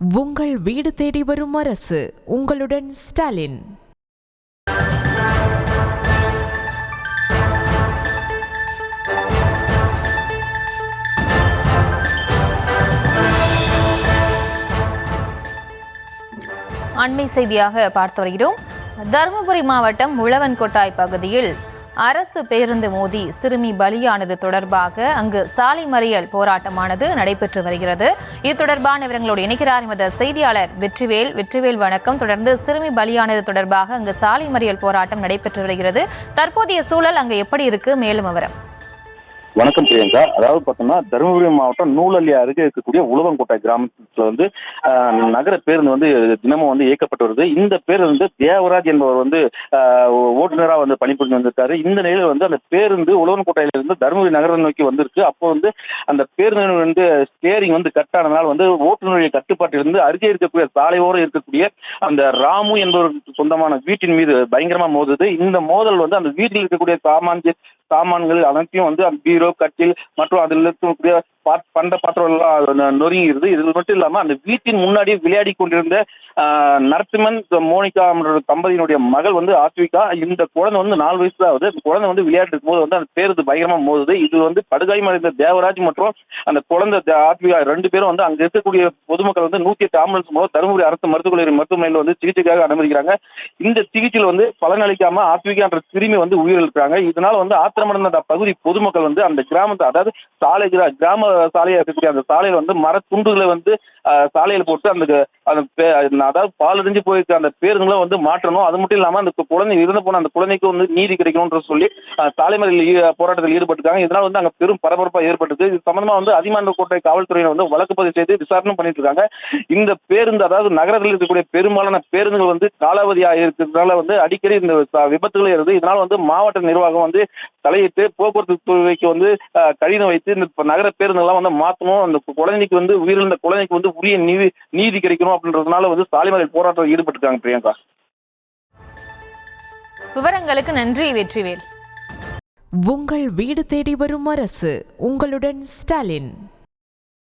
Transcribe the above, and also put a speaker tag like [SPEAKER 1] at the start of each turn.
[SPEAKER 1] உங்கள் வீடு தேடி வரும் அரசு. உங்களுடன் ஸ்டாலின்.
[SPEAKER 2] அண்மை செய்தியாக பார்த்து வருகிறோம். தருமபுரி மாவட்டம் உழவன்கோட்டாய் பகுதியில் அரசு பேருந்து மோதி சிறுமி பலியானது தொடர்பாக அங்கு சாலை மறியல் போராட்டமானது நடைபெற்று வருகிறது. இது தொடர்பான விவரங்களோடு இணைக்கிறார் எமது செய்தியாளர் வெற்றிவேல். வணக்கம். தொடர்ந்து சிறுமி பலியானது தொடர்பாக அங்கு சாலை மறியல் போராட்டம் நடைபெற்று வருகிறது. தற்போதைய சூழல் அங்கு எப்படி இருக்கு? மேலும் விவரம்.
[SPEAKER 3] வணக்கம் பிரியங்கா. அதாவது பார்த்தோம்னா தருமபுரி மாவட்டம் நூலல்லி அருகே இருக்கக்கூடிய உழவன்கோட்டை கிராமத்துல நகர பேருந்து தினமும் இயக்கப்பட்டு வருது. இந்த பேருந்து தேவராஜ் என்பவர் ஓட்டுநராக பணிபுரிந்து வந்திருக்காரு. இந்த நிலையில் அந்த பேருந்து உழவன்கோட்டையிலிருந்து தருமபுரி நகரம் நோக்கி வந்திருக்கு. அப்போ அந்த பேருந்து ஸ்டேரிங் கட் ஆனதால் ஓட்டுநருடைய கட்டுப்பாட்டிலிருந்து அருகே இருக்கக்கூடிய சாலையோடு இருக்கக்கூடிய அந்த ராமு என்பவருக்கு சொந்தமான வீட்டின் மீது பயங்கரமா மோதுது. இந்த மோதல் அந்த வீட்டில் இருக்கக்கூடிய சாமான்கள் அனைத்தையும் அந்த பீரோ, கட்டில் மற்றும் அதில் இருக்கக்கூடிய பண்ட பாத்திரம் எல்லாம் நொறுங்கிடுது. இது மட்டும் இல்லாம அந்த வீட்டின் முன்னாடி விளையாடி கொண்டிருந்த நரசிம்மன், மோனிகா தம்பதியினுடைய மகள் ஆத்விகா. இந்த குழந்தை 4 வயசு தான் ஆகுது. அந்த குழந்தை விளையாட்டு இருக்கும்போது அந்த பேருந்து பயங்கரமா மோதுது. இது படுகாயமடைந்த தேவராஜ் மற்றும் அந்த குழந்தை ஆத்விகா 2 பேரும் அங்க இருக்கக்கூடிய பொதுமக்கள் 108 ஆம்புலன்ஸ் மூலம் தருமபுரி அரசு மருத்துவக் கல்லூரி மருத்துவமனையில் சிகிச்சைக்காக அனுமதிக்கிறாங்க. இந்த சிகிச்சையில் பலனளிக்காம ஆத்விகா என்ற சிறுமி உயிரிழக்கிறாங்க. இதனால ஆத்திரமடைந்த பகுதி பொதுமக்கள் அந்த கிராமத்தை, அதாவது கிராம சாலையா இருக்கக்கூடிய அந்த சாலையில மர துண்டுகளை சாலையில போட்டு அதாவது பாலடைஞ்சு போயிருக்க அந்த பேருந்துகளை மாற்றணும். அது மட்டும் இல்லாம அந்த குழந்தை இறந்து போன அந்த குழந்தைக்கு நீதி கிடைக்கணும்னு சொல்லி சாலை மறியல் போராட்டத்தில் ஈடுபட்டிருக்காங்க. இதனால அங்க பெரும் பரபரப்பா ஏற்பட்டது. இது சம்பந்தமா அதிமன்றக்கோட்டை காவல்துறையினர் வழக்கு பதிவு செய்து விசாரணை பண்ணிட்டு இருக்காங்க. இந்த பேருந்து, அதாவது நகரத்தில் இருக்கக்கூடிய பெரும்பாலான பேருந்துகள் காலாவதியா இருக்கிறதுனால அடிக்கடி இந்த விபத்துகளே இருக்கு. இதனால மாவட்ட நிர்வாகம் தலையிட்டு போக்குவரத்து துறைக்கு கடிதம் வைத்து இந்த நகர பேருந்துகள்லாம் மாற்றணும். அந்த குழந்தைக்கு உயிரிழந்த குழந்தைக்கு உரிய நீதி கிடைக்கணும் அப்படின்றதுனால சாலை மறியல் போராட்டத்தில் ஈடுபட்டிருக்காங்க. பிரியங்கா,
[SPEAKER 2] விவரங்களுக்கு நன்றி வெற்றிவேல்.
[SPEAKER 1] உங்கள் வீடு தேடி வரும் அரசு. உங்களுடன் ஸ்டாலின்.